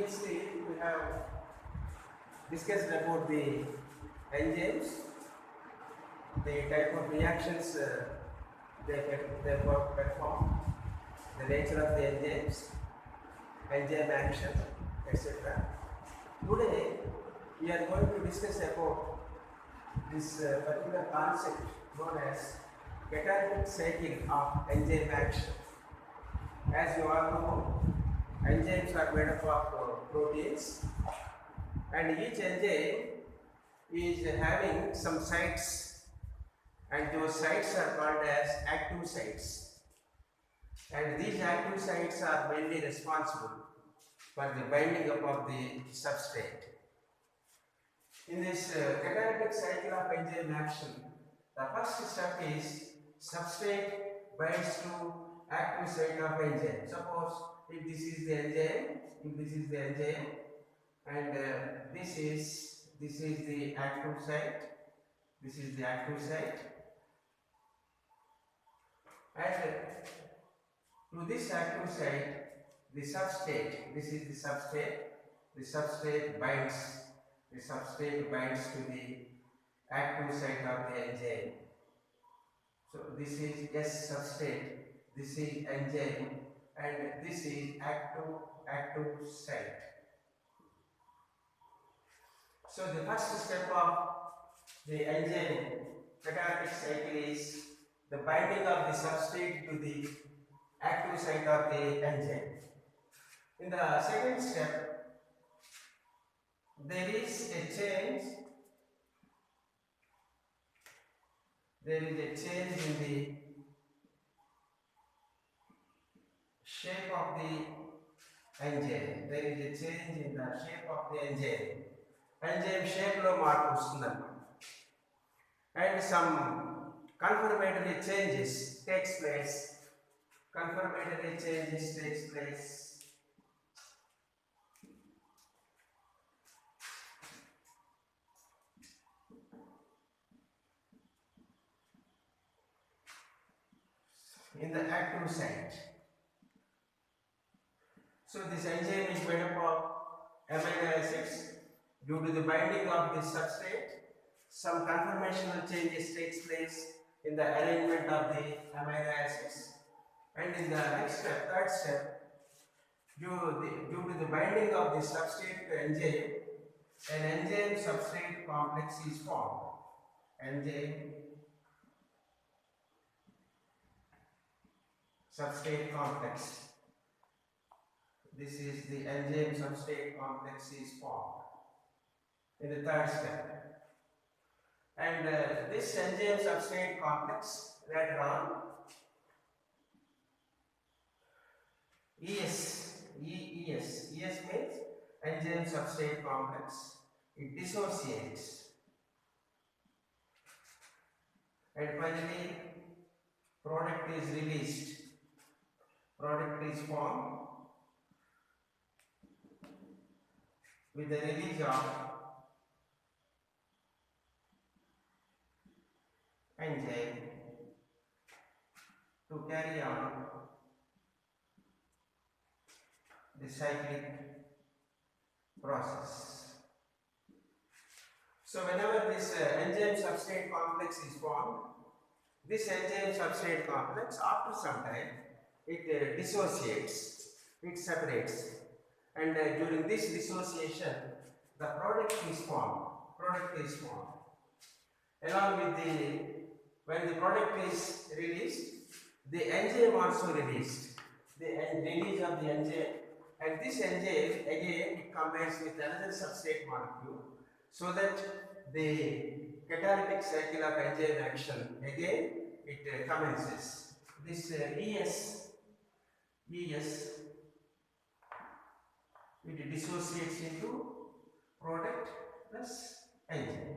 Previously, we have discussed about the enzymes, the type of reactions they perform, the nature of the enzymes, enzyme action, etc. Today, we are going to discuss about this particular concept known as catalytic cycle of enzyme action. As you all know, enzymes are made up of proteins, and each enzyme is having some sites, and those sites are called as active sites. And these active sites are mainly responsible for the binding up of the substrate. In this catalytic cycle of enzyme action, the first step is substrate binds to active site of enzyme. Suppose if this is the enzyme, and this is the active site. This is the active site, and to this active site, the substrate. This is the substrate. The substrate binds. The substrate binds to the active site of the enzyme. So this is S substrate. This is enzyme, and this is active site. So the first step of the enzyme catalytic cycle is the binding of the substrate to the active site of the enzyme. In the second step, there is a change. There is a change in the shape of the enzyme. There is a change in the shape of the enzyme. Enzyme shape lo marpu vastundannamata. And some confirmatory changes takes place. Confirmatory changes takes place in the active site. So this enzyme is made up of amino acids. Due to the binding of this substrate, some conformational changes takes place in the arrangement of the amino acids. And in the next step, third step, due to the binding of the substrate to enzyme, an enzyme substrate complex is formed. Enzyme substrate complex. This is the enzyme substrate complex is formed in the third step. And this enzyme substrate complex later on, ES means enzyme substrate complex. It dissociates, and finally product is released. Product is formed with the release of enzyme to carry on the cyclic process. So whenever this enzyme substrate complex is formed, this enzyme substrate complex after some time it dissociates, it separates, and during this dissociation the product is formed. Along with when the product is released, the enzyme also released. The release of the enzyme, and this enzyme again it combines with another substrate molecule, so that the catalytic cycle of enzyme action again it commences. This ES it dissociates into product plus enzyme.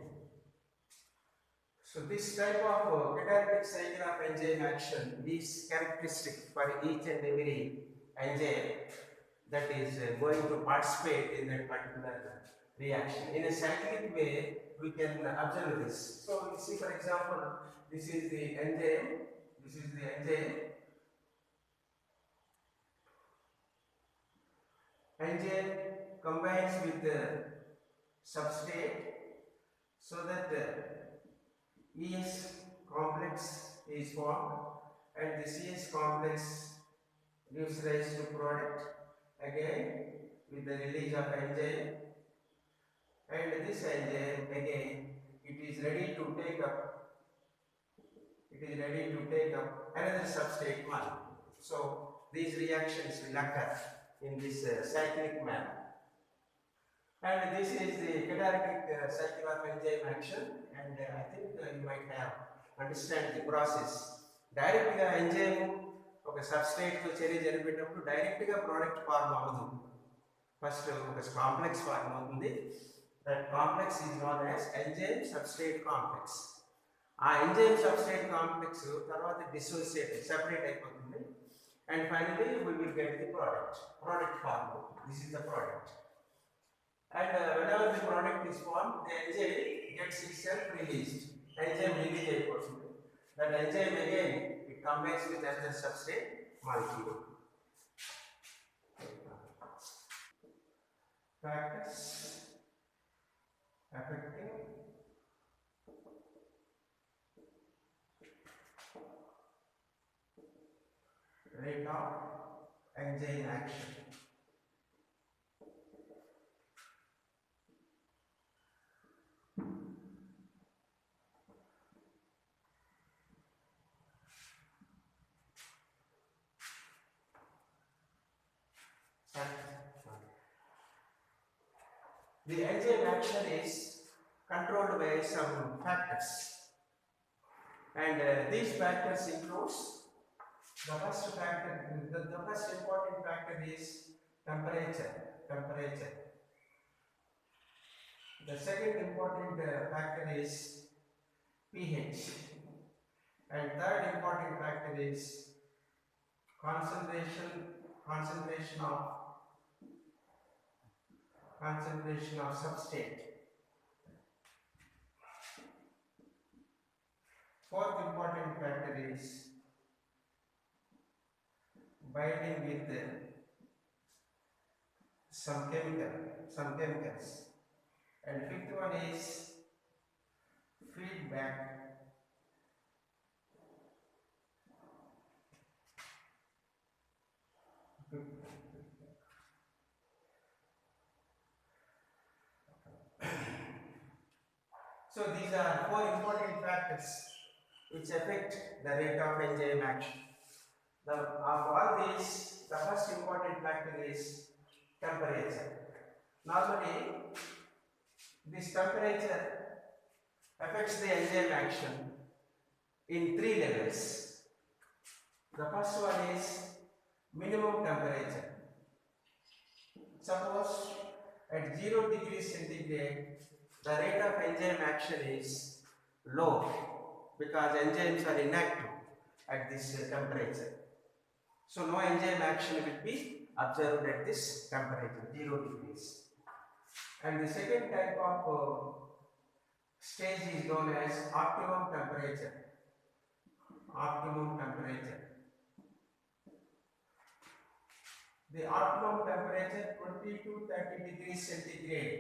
So this type of catalytic cycle of enzyme action is characteristic for each and every enzyme that is going to participate in that particular reaction. In a cyclic way, we can observe this. So you see, for example, this is the enzyme. Enzyme combines with the substrate so that ES complex is formed, and this ES complex gives rise to product again with the release of enzyme, and this enzyme again it is ready to take up another substrate one. So these reactions will occur in this cyclic manner. And this is the catalytic cycle of enzyme action, and I think you might have understand the process. Direct గా enzyme ఒక substrate తో చర్య జరిపేటప్పుడు direct గా product form అవ్వదు. First ఒక complex form అవుతుంది. That complex is known as enzyme substrate complex. ఆ enzyme substrate complex తర్వాత డిసోసియేట్ సెపరేట్ అయిపోతుంది, and finally we will get the product form. This is the product. And whenever the product is formed, the enzyme gets itself released. Enzyme release అయిపోతుంది. That enzyme again it combines with another substrate molecule. Factors affecting rate of enzyme action. The enzyme action is controlled by some factors, and these factors includes the first factor. The first important factor is temperature. The second important factor is pH, and third important factor is concentration of substrate. Fourth important factor is binding with some chemicals, and fifth one is feedback So these are four important factors which affect the rate of enzyme action. Of all these, the first important factor is temperature. Normally, this temperature affects the enzyme action in three levels. The first one is minimum temperature. Suppose at 0 degrees centigrade, the rate of enzyme action is low because enzymes are inactive at this temperature. So no enzyme action will be observed at this temperature, 0 degrees. And the second type of stage is known as optimum temperature. The optimum temperature 20 to 30 degrees centigrade.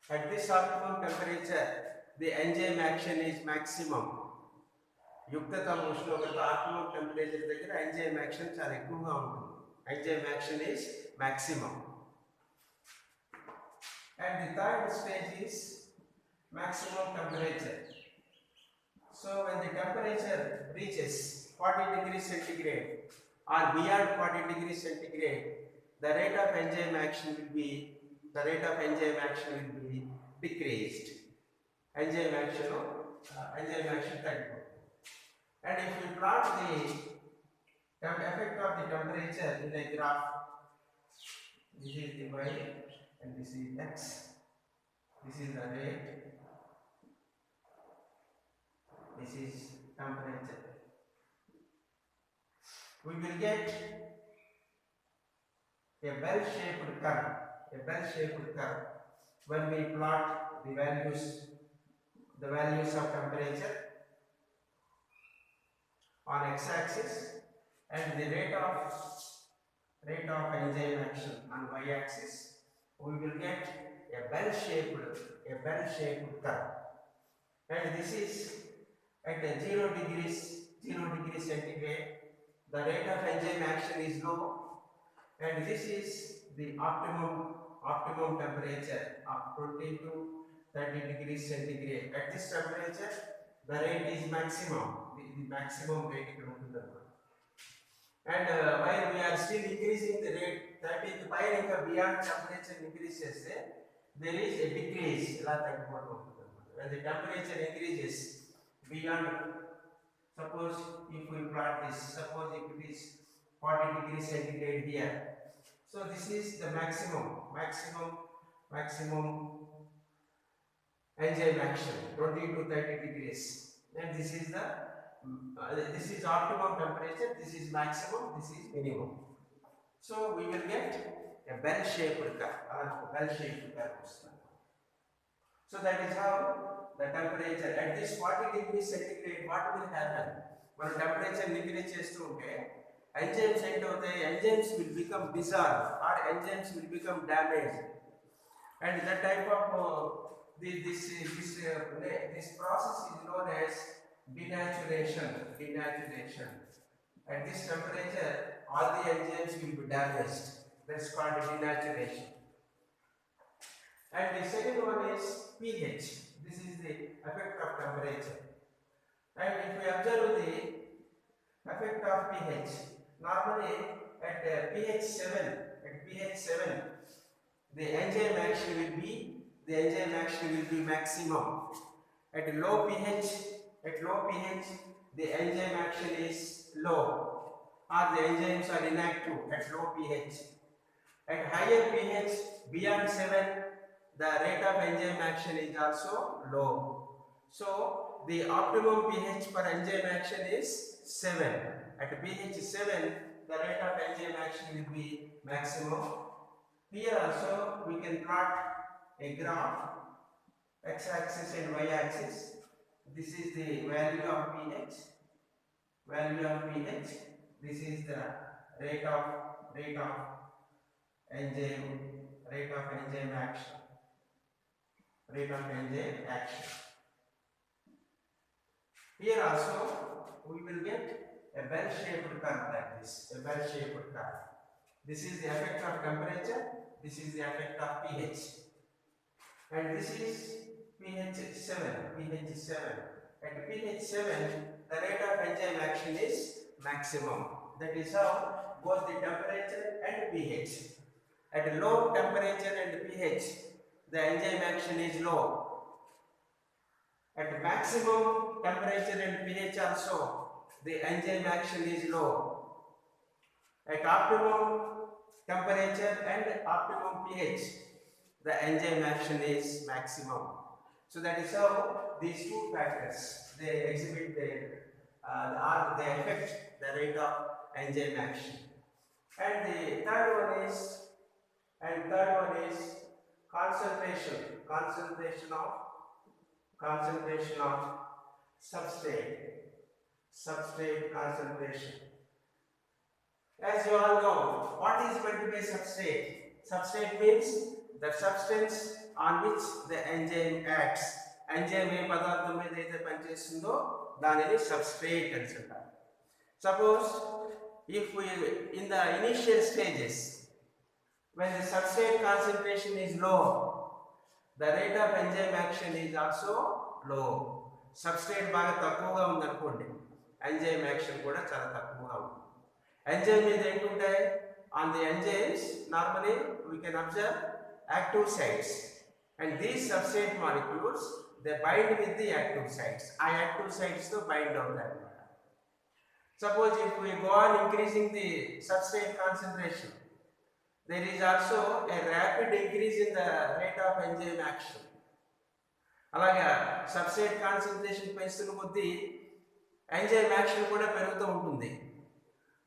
At this optimum temperature, the enzyme action is maximum. యుక్తతమ ఉష్ణోగ్రత optimum temperature దగ్గర enzyme action చాలా ఎక్కువగా ఉంటుంది. Enzyme action is maximum. And the third stage is maximum temperature. So when the temperature reaches 40 degrees centigrade or beyond 40 degrees centigrade, the rate of enzyme action will be decreased. Enzyme action తగ్గిపోతుంది. And if you plot the effect of the temperature in a graph, this is the y and this is x. This is the rate. This is temperature. We will get a bell-shaped curve. When we plot the values of temperature on x-axis and the rate of rate of enzyme action on y-axis, we will get a bell-shaped curve. And this is at 0 degrees centigrade. The rate of enzyme action is low, and this is the optimum temperature of 20 to 30 degrees centigrade. At this temperature, the rate is maximum. The maximum rate ఇక్కడ ఉంటుంది. And while we are still increasing the rate, that is while ఇంకా beyond temperature increase చేస్తే there is a decrease. ఇలా తగ్గిపోతూ ఉంటుంది. When the temperature increases beyond, suppose if we plot this, suppose if it is 40 degrees centigrade here. So this is the maximum enzyme action, 20 to 30 degrees. And this is the this is optimum temperature, this is maximum, this is minimum. So we will get a bell-shaped curve. So that is how the temperature at this 40 degrees centigrade, what will happen? When temperature increase చేస్తూ ఉంటే enzymes end అవుతాయి, enzymes will become dissolved or enzymes will become damaged, and that type of this process is known as denaturation. At this temperature, all the enzymes will be damaged. That's called denaturation. And the second one is pH. This is the effect of temperature. And if we observe the effect of pH, normally at pH 7, the enzyme action will be maximum. At low pH, the enzyme action is low, or the enzymes are inactive at low pH. At higher pH, beyond 7, the rate of enzyme action is also low. So the optimum pH for enzyme action is 7. At pH 7, the rate of enzyme action will be maximum. Here also we can plot a graph, x-axis and y-axis. This is the value of pH. This is the rate of enzyme action. Here also we will get a bell-shaped curve like this. This is the effect of temperature. This is the effect of pH. And this is pH 7. At pH 7, the rate of enzyme action is maximum. That is how both the temperature and pH. At low temperature and pH, the enzyme action is low. At maximum temperature and pH also, the enzyme action is low. At optimum temperature and optimum pH, the enzyme action is maximum. So that is how these two factors, they exhibit they affect the rate of enzyme action. And the third one is concentration of substrate concentration. As you all know, what is meant by substrate? Substrate means the substance on which the enzyme acts. Enzyme ఏ పదార్థం మీద అయితే పనిచేస్తుందో దానిని substrate అని అంటారు. Suppose if we in the initial stages, when the substrate concentration is low, the rate of enzyme action is also low. Substrate బాగా తక్కువగా ఉందనుకోండి, enzyme action కూడా చాలా తక్కువగా ఉంటుంది. Enzyme మీద ఏంటుంటాయి? On the enzymes, normally we can observe active sites, and these substrate molecules, they bind with the active sites. Our active sites to bind on that. Suppose if we go on increasing the substrate concentration, there is also a rapid increase in the rate of enzyme action. అలాగా substrate concentration పెంచుతున్న కొద్దీ enzyme action కూడా పెరుగుతూ ఉంటుంది.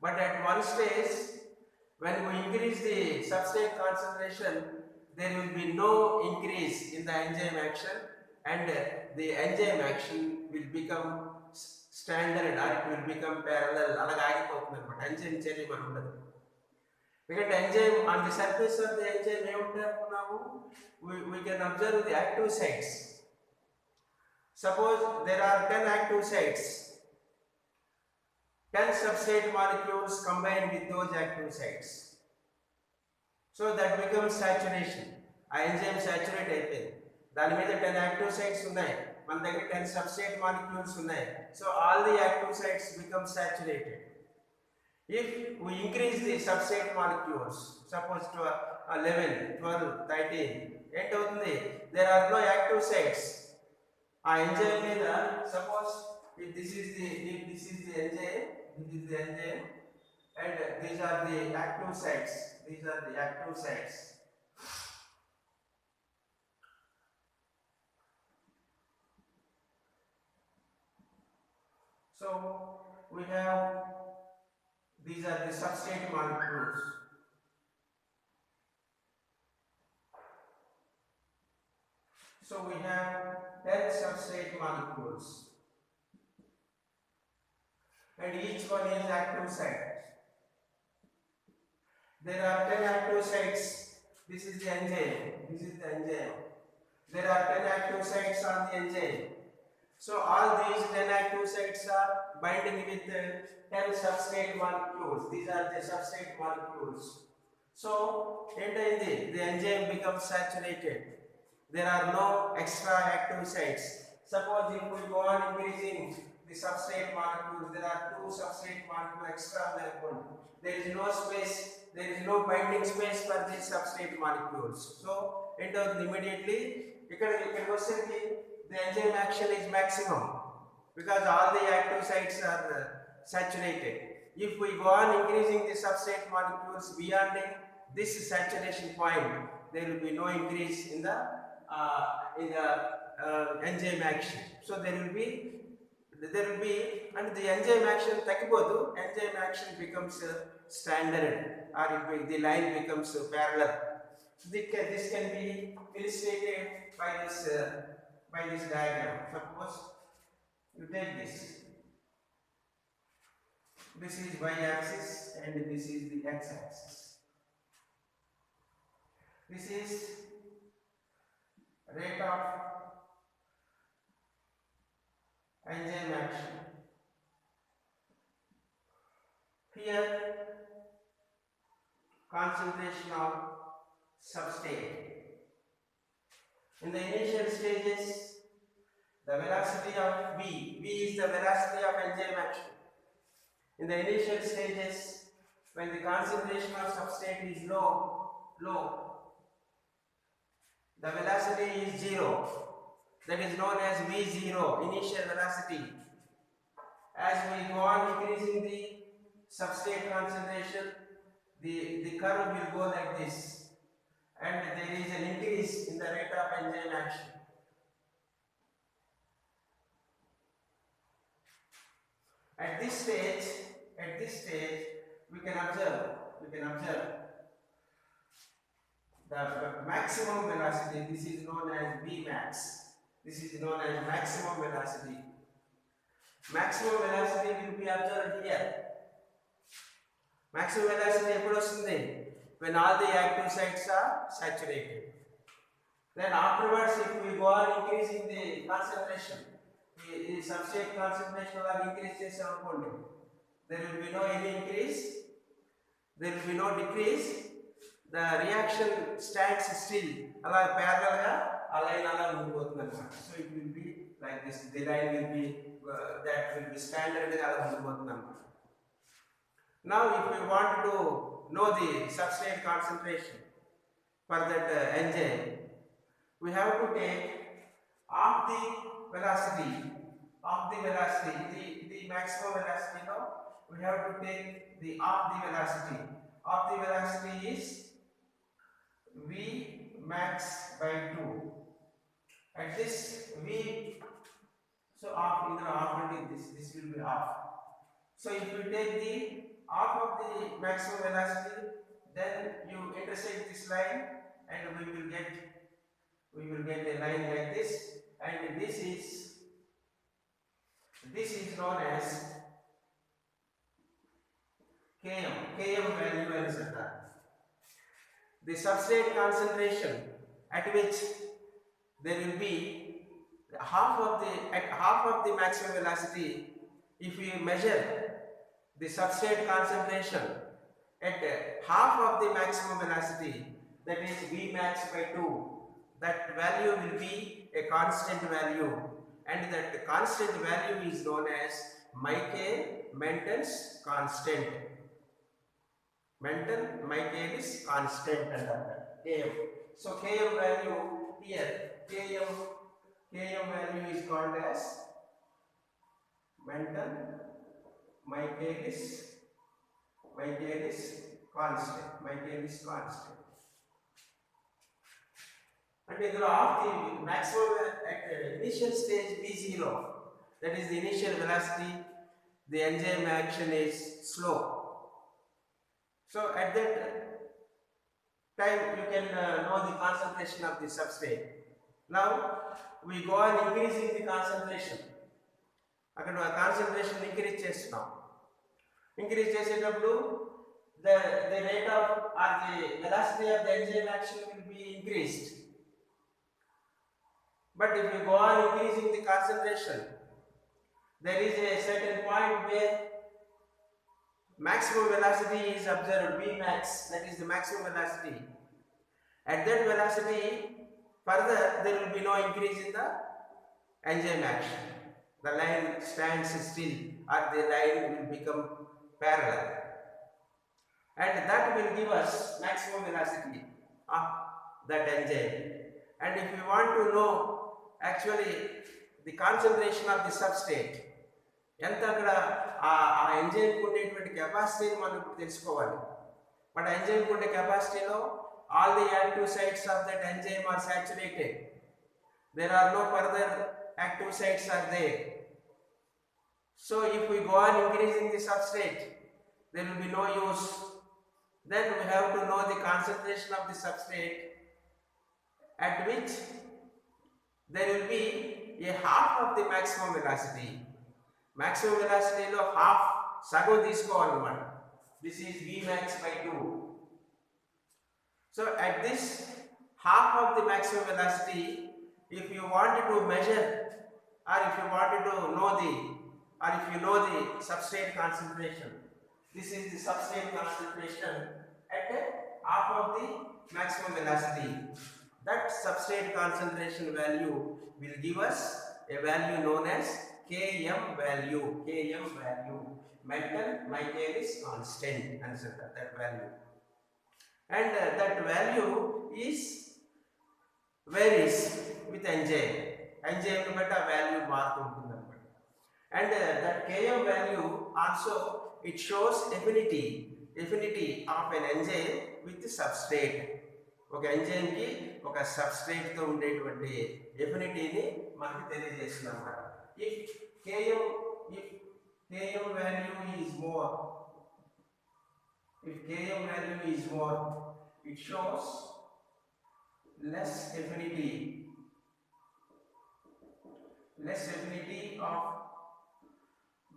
But at one stage, when we increase the substrate concentration, there will be no increase in the enzyme action, and the enzyme action will become standard, or it will become parallel. అలాగా ఆగిపోతుంది అన్నమాట, enzyme చర్య మరి ఉండదు. Because enzyme on the surface of the enzyme we can observe the active sites. Suppose there are 10 active sites, 10 substrate molecules combined with those active sites. So that becomes saturation. ఆ enzyme saturate అయిపోయింది. దాని మీద 10 active sites ఉన్నాయి, మన దగ్గర 10 substrate molecules ఉన్నాయి. So all the active sites become saturated. If we increase the substrate molecules, suppose to 11, 12, 13, ఏంటవుతుంది? There are no active sites. ఆ enzyme మీద suppose if this is the enzyme, and these are the active sites. These are the active sites. So we have, these are the substrate molecules. So we have 10 substrate molecules, and each one is active site. There are 10 active sites. This is the enzyme. This is the enzyme. There are 10 active sites on the enzyme. So all these 10 active sites are binding with 10 substrate molecules. These are the substrate molecules. So the enzyme becomes saturated. There are no extra active sites. Suppose if we go on increasing the substrate molecules, there are 2 substrate molecules extra there. There is no space, there is no binding space for these substrate molecules. So immediately the enzyme action is maximum because all the active sites are saturated. If we go on increasing the substrate molecules beyond this saturation point, there will be no increase in the enzyme action. So there will be and the enzyme action takibodu, enzyme action becomes standard, or the line becomes parallel. This can be illustrated by this diagram. Suppose you take this. This is y-axis and this is the x-axis. This is rate of enzyme action. Here, concentration of substrate. In the initial stages, the velocity of V is the velocity of enzyme action. In the initial stages, when the concentration of substrate is low, the velocity is 0. That is known as V0, initial velocity. As we go on increasing the substrate concentration, the curve will go like this, and there is an increase in the rate of enzyme action. At this stage, we can observe the maximum velocity. This is known as Vmax. This is known as maximum velocity. Maximum velocity will be observed here. Maximum velocity epudu vastundi? When all the active sites are saturated. Then afterwards, if we go on increasing the concentration, the substrate concentration will increase chesamukondi, there will be no any increase, there will be no decrease. The reaction stands still, ala parallel ga line ala mundupotundi. So it will be like this. The line will be that will be standard ga ala mundupotundi. Now if we want to know the substrate concentration for that enzyme, we have to take half the velocity, the maximum velocity. Now we have to take the half the velocity. Half the velocity is V max by 2. At this V, so half and this will be half. So if you take the half of the maximum velocity, then you intersect this line, and we will get a line like this, and this is known as Km value and the substrate concentration at which there will be half of the maximum velocity. If we measure the substrate concentration at half of the maximum velocity, that is Vmax by 2, that value will be a constant value, and that constant value is known as Michaelis constant. Michaelis constant Km. So Km value here, Km value is called as Michaelis constant. And in the of the maximum at initial stage V0, that is the initial velocity, the enzyme action is slow. So at that time you can know the concentration of the substrate. Now we go on increasing the concentration. అక్కడ concentration increase చేస్తున్నాం. Increase చేసేటప్పుడు the rate of or the velocity of the enzyme action will be increased. But if you go on increasing the concentration, there is a certain point where maximum velocity is observed, Vmax, that is the maximum velocity. At that velocity, further there will be no increase in the enzyme action. The line stands still or the line will become parallel, and that will give us maximum velocity of that enzyme. And if you want to know actually the concentration of the substrate, ఎంత అక్కడ ఆ enzyme ఉండేటువంటి కెపాసిటీని మనం ఇప్పుడు తెలుసుకోవాలి. But enzyme ఉండే కెపాసిటీలో all the active sites of that enzyme are saturated. There are no further active sites are there. So if we go on increasing the substrate, there will be no use. Then we have to know the concentration of the substrate at which there will be a half of the maximum velocity. Maximum velocity lo half sagam తీసుకోవాలన్నమాట. This is Vmax by 2. So at this half of the maximum velocity, if you wanted to measure or if you wanted to know if you know the substrate concentration, this is the substrate concentration at half of the maximum velocity. That substrate concentration value will give us a value known as Km value, Michaelis constant, answer that value. And that value is varies with enzyme ని బట్టి ఆ value మారుతూ ఉంటుంది అన్నమాట. And that Km value also it shows affinity of an enzyme with the substrate. ఒక enzyme కి ఒక substrate తో ఉండేటువంటి ఎఫినిటీని మనకి తెలియజేస్తుంది అన్నమాట. if Km value is more, it shows less affinity of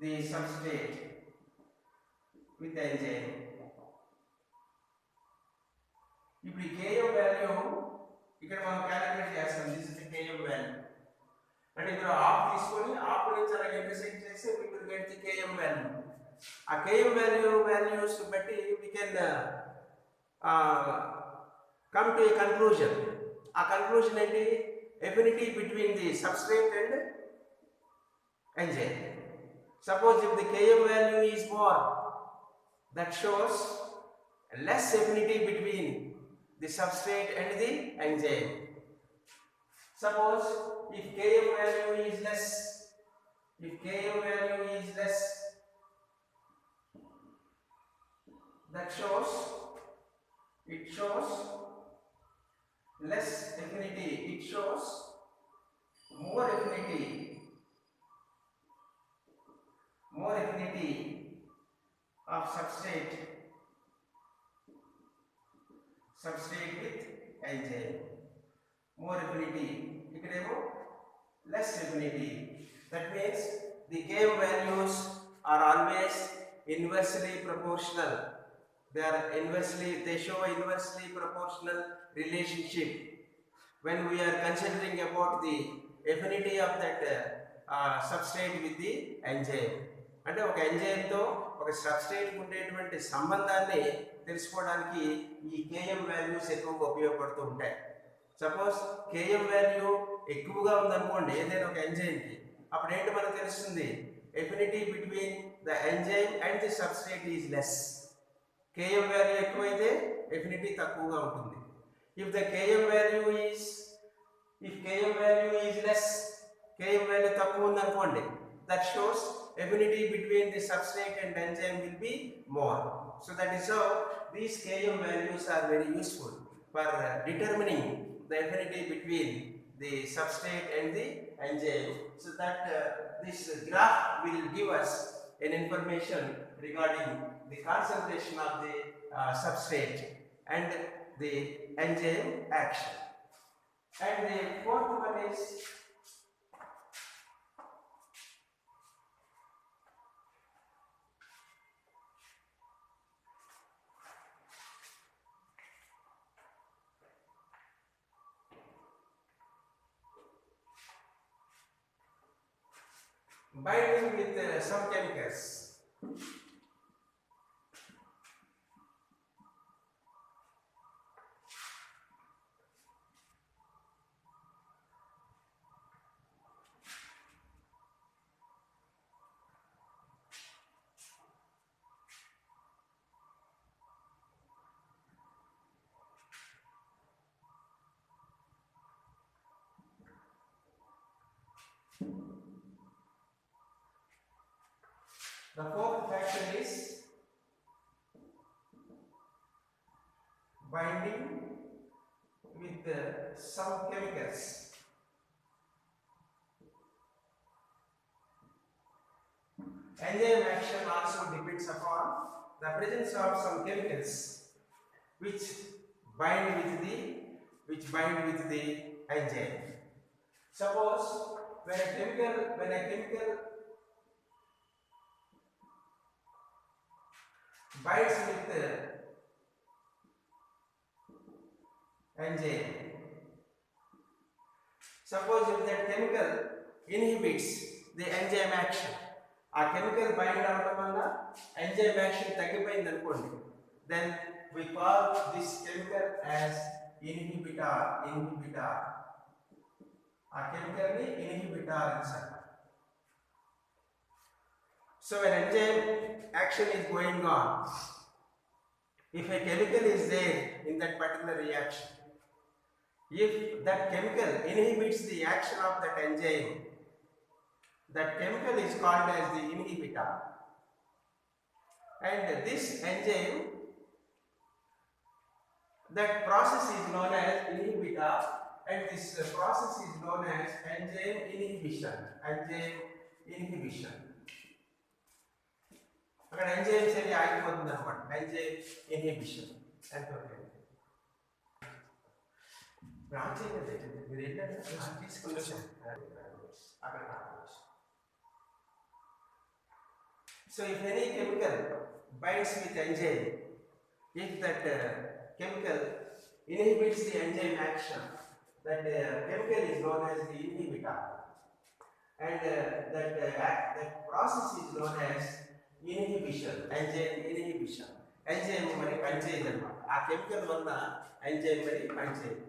the substrate with the enzyme. ఇప్పుడు ఈ Km వాల్యూ ఇక్కడ మనం క్యాలిక్యులేట్ చేస్తాం. This is the Km value. అంటే ఇక్కడ హాఫ్ తీసుకొని హాఫ్ నుంచి అలా ఇంటర్సెక్ట్ చేసి we will get the Km value. ఆ Km values బట్టి we can come to a conclusion. ఆ conclusion ఏంటి? Affinity between the substrate and enzyme. Suppose if the Km value is more, that shows less affinity between the substrate and the enzyme. Suppose if Km value is less, that shows less affinity. It shows more affinity of substrate with enzyme. More affinity. ikkademo less affinity. That means the Km values are always inversely proportional. they show inversely proportional relationship when we are considering about the affinity of that substrate with the enzyme. అంటే ఒక ఎంజైమ్తో ఒక సబ్స్ట్రేట్కి ఉండేటువంటి సంబంధాన్ని తెలుసుకోవడానికి ఈ KM values ఎక్కువగా ఉపయోగపడుతూ ఉంటాయి. సపోజ్ కేఎం వాల్యూ ఎక్కువగా ఉందనుకోండి ఏదైనా ఒక ఎంజైమ్కి, అప్పుడు ఏంటి మనకు తెలుస్తుంది, affinity between the enzyme and the substrate is less. KM value ఎక్కువైతే ఎఫినిటీ తక్కువగా ఉంటుంది. If Km value is less, Km value తక్కువ ఉందనుకోండి, that shows affinity between the substrate and enzyme will be more. So that is how these Km values are very useful for determining the affinity between the substrate and the enzyme. So that this graph will give us an information regarding the concentration of the substrate and the enzyme action. And the fourth one is binding with some chemicals. The fourth factor is binding with some chemicals. Enzyme action also depends upon the presence of some chemicals which bind with the enzyme. Suppose when a chemical binds with the enzyme, suppose if that chemical inhibits the enzyme action, ఆ chemical bind అవడం వల్ల enzyme action తగ్గిపోయింది అనుకోండి, then we call this chemical as inhibitor. ఆ chemical ని inhibitor అంటారు. So when enzyme action is going on, if a chemical is there in that particular reaction, if that chemical inhibits the action of that enzyme, that chemical is called as the inhibitor. And this enzyme, that process is known as inhibitor, and this process is known as enzyme inhibition. అక్కడ enzyme సరి ఆగిపోతుంది అనమాట, enzyme inhibition. మీరు ఏంటంటే తీసుకుని అక్కడ. So if any chemical binds with enzyme, if that chemical inhibits the enzyme action, that chemical is known as the inhibitor, and that process is known as inhibition, enzyme inhibition. Enzyme మరి పనిచేయదు అన్నమాట, ఆ chemical వల్ల enzyme మరి పనిచేయదు.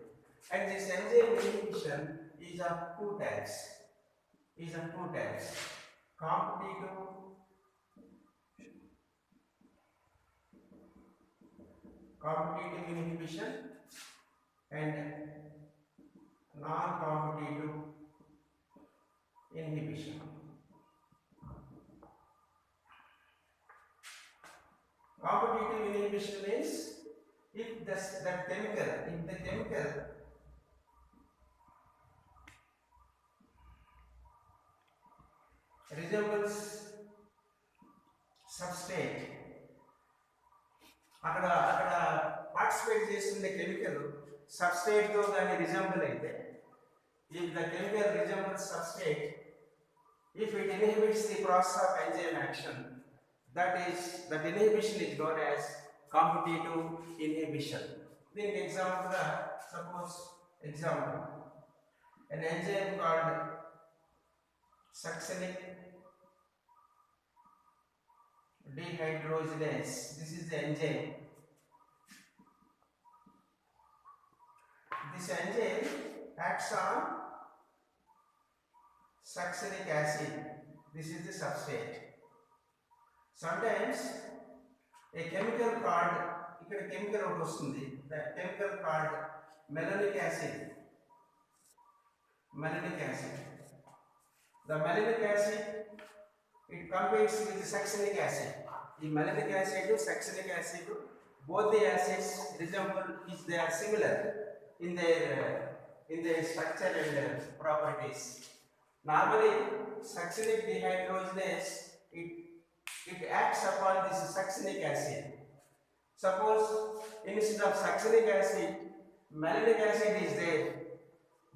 And this enzyme inhibition is of two types. Competitive inhibition and non-competitive inhibition. Competitive inhibition is if the chemical resembles substrate, అక్కడ participate చేస్తున్న chemical substrate తో గాని రిజెంబుల్ అయితే, if the chemical resembles substrate, if it inhibits the process of enzyme action, that inhibition is known as competitive inhibition. Then example, suppose example, an enzyme called succinic dehydrogenase. This is the enzyme. This enzyme acts on succinic acid. This is the substrate. Sometimes a chemical called, ఇక్కడ chemical ఒకటి వస్తుంది, the chemical called malonic acid. Malonic acid. The malonic acid, it competes with succinic acid. The malonic acid, succinic acid, both the acids resemble, they are similar in their structure and properties. Normally, succinic dehydrogenase, it acts upon this succinic acid. Suppose instead of succinic acid, malonic acid is there.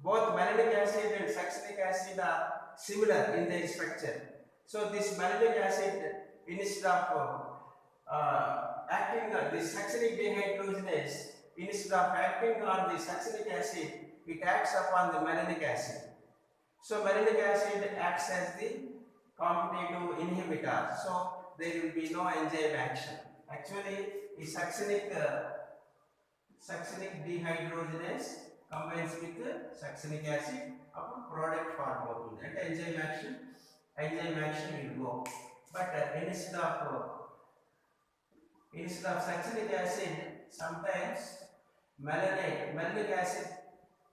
Both malonic acid and succinic acid are similar in their structure. So this malonic acid, instead of acting on this succinic dehydrogenase, instead of acting on the succinic acid, it acts upon the malonic acid. So malonic acid acts as the competitive inhibitor. So there will be no enzyme action. Actually, the succinic dehydrogenase combines with succinic acid, upon product form అవుతుంది. అంటే enzyme action will go. But instead of succinic acid, sometimes malonic acid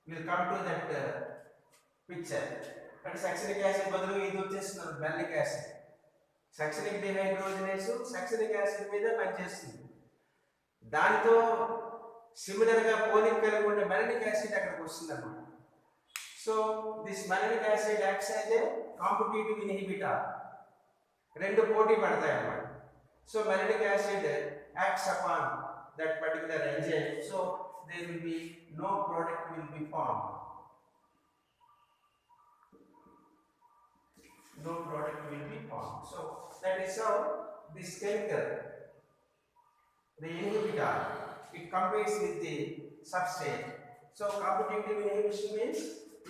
will come to that picture. But succinic acid బదులు ఇది వచ్చేస్తున్నారు malonic acid. Succinic dehydrogenase succinic acid మీద పనిచేస్తుంది. దాంతో similar గా పోలిక కలిగి ఉండే malonic acid అక్కడికి వస్తుంది అన్నమాట. So this malonic acid acts as a competitive inhibitor. రెండు పోటీ పడతాయి అన్నమాట. So malonic acid acts upon that particular enzyme. So there will be no product will be formed. No product will be formed. So that is how this chemical, the inhibitor, it competes with the substrate. So competitive inhibition means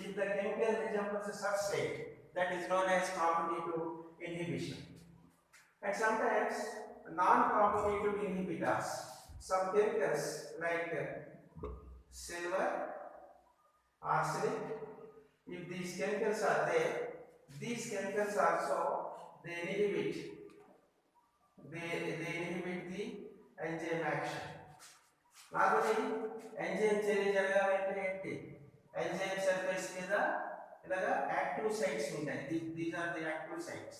if the chemical resembles a substrate, that is known as competitive inhibition. And sometimes non-competitive inhibitors, some chemicals like silver, arsenic, if these chemicals are there, these chemicals also they inhibit the enzyme action. Normally enzyme చర్య జరగాలంటే ఏంటి, enzyme surface మీద ఇలాగా active sites ఉంటాయి. These are the active sites.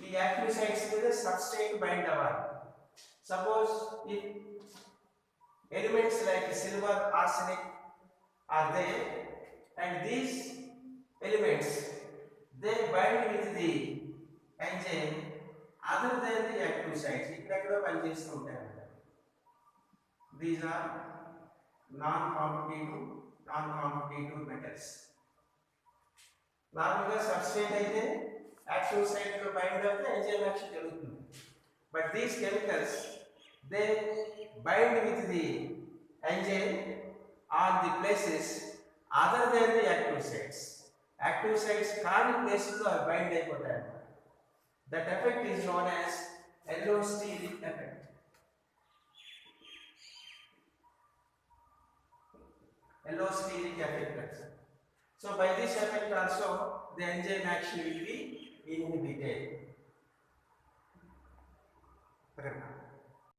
ఈ active sites మీద substrate bind అవ్వాలి. Suppose if elements like silver, arsenic are there, and these elements they bind with the enzyme other than the active sites. ikkada పనిచేస్తూ ఉంటాయి. These are non-competitive metals. నార్మల్గా substrate అయితే active site లో bind అవుతే enzyme action జరుగుతుంది. But these chemicals they bind with the enzyme on the places other than the active sites. Active sites కాని ప్లేసెస్లో అవి బైండ్ అయిపోతాయి అన్నమాట. That effect is known as allosteric effect. Allosteric effect. So by this effect also the enzyme action will be inhibited.